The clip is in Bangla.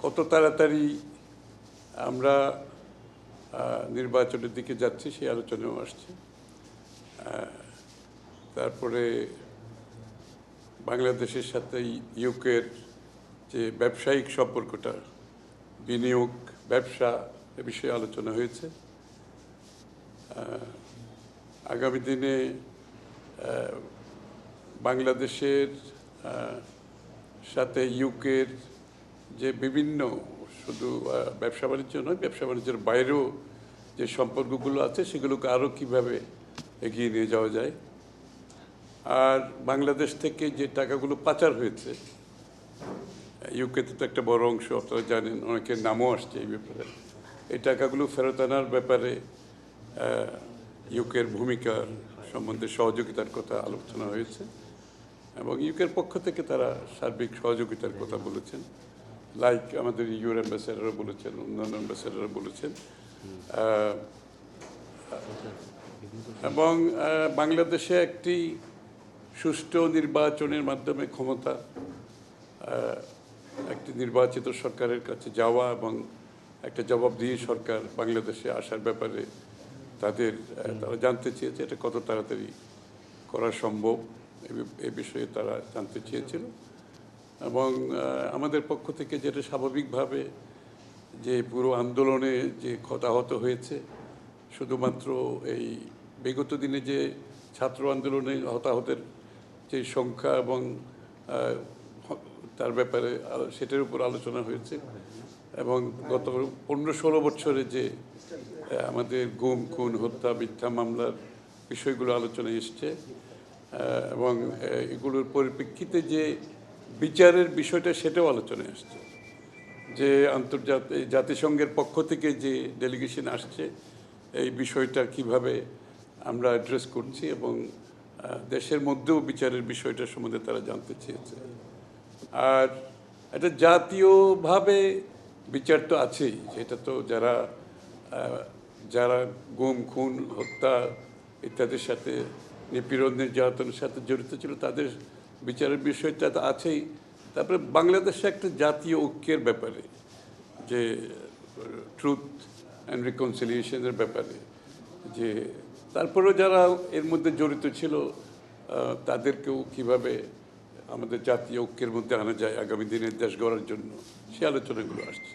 কত তাড়াতাড়ি আমরা নির্বাচনের দিকে যাচ্ছি সেই আলোচনাও আসছে। তারপরে বাংলাদেশের সাথে ইউকের যে ব্যবসায়িক সম্পর্কটা, বিনিয়োগ, ব্যবসা, এ বিষয়ে আলোচনা হয়েছে। আগামী দিনে বাংলাদেশের সাথে ইউকের যে বিভিন্ন শুধু ব্যবসা বাণিজ্য নয়, ব্যবসা বাণিজ্যের বাইরেও যে সম্পর্কগুলো আছে সেগুলোকে আরও কীভাবে এগিয়ে নিয়ে যাওয়া যায়। আর বাংলাদেশ থেকে যে টাকাগুলো পাচার হয়েছে, ইউকেতে তো একটা বড় অংশ আপনারা জানেন, অনেকের নামও আসছে এই ব্যাপারে, এই টাকাগুলো ফেরত আনার ব্যাপারে ইউকের ভূমিকা সম্বন্ধে সহযোগিতার কথা আলোচনা হয়েছে এবং ইউকের পক্ষ থেকে তারা সার্বিক সহযোগিতার কথা বলেছেন, লাইক আমাদের ইউর অ্যাম্বাসেডারও বলেছেন, অন্যান্য অ্যাম্বাসেডারও বলেছেন। এবং বাংলাদেশে একটি সুষ্ঠু নির্বাচনের মাধ্যমে ক্ষমতা একটি নির্বাচিত সরকারের কাছে যাওয়া এবং একটা জবাবদিহি সরকার বাংলাদেশে আসার ব্যাপারে তারা জানতে চেয়েছে এটা কত তাড়াতাড়ি করা সম্ভব এ বিষয়ে তারা জানতে চেয়েছিল। এবং আমাদের পক্ষ থেকে যেটা স্বাভাবিকভাবে যে পুরো আন্দোলনে যে হতাহত হয়েছে, শুধুমাত্র এই বিগত দিনে যে ছাত্র আন্দোলনে হতাহতের যে সংখ্যা এবং তার ব্যাপারে সেটার উপর আলোচনা হয়েছে এবং গত 15-16 বছরে যে আমাদের গুম, খুন, হত্যা, মিথ্যা মামলার বিষয়গুলো আলোচনায় এসছে এবং এগুলোর পরিপ্রেক্ষিতে যে বিচারের বিষয়টা সেটাও আলোচনায় আসছে। যে জাতিসংঘের পক্ষ থেকে যে ডেলিগেশন আসছে, এই বিষয়টা কিভাবে আমরা অ্যাড্রেস করছি এবং দেশের মধ্যেও বিচারের বিষয়টা সম্বন্ধে তারা জানতে চেয়েছে। আর এটা জাতীয়ভাবে বিচার তো আছেই, সেটা তো যারা গুম, খুন, হত্যা ইত্যাদির সাথে, নিপীড়ন, নির্যাতনের সাথে জড়িত ছিল তাদের বিচারের বিষয়টা তো আছেই। তারপরে বাংলাদেশে একটা জাতীয় ঐক্যের ব্যাপারে, যে ট্রুথ অ্যান্ড রিকনসিলিয়েশনের ব্যাপারে, যে তারপরেও যারা এর মধ্যে জড়িত ছিল তাদেরকেও কিভাবে আমাদের জাতীয় ঐক্যের মধ্যে আনা যায় আগামী দিনের দেশ গড়ার জন্য, সে আলোচনাগুলো আসছে।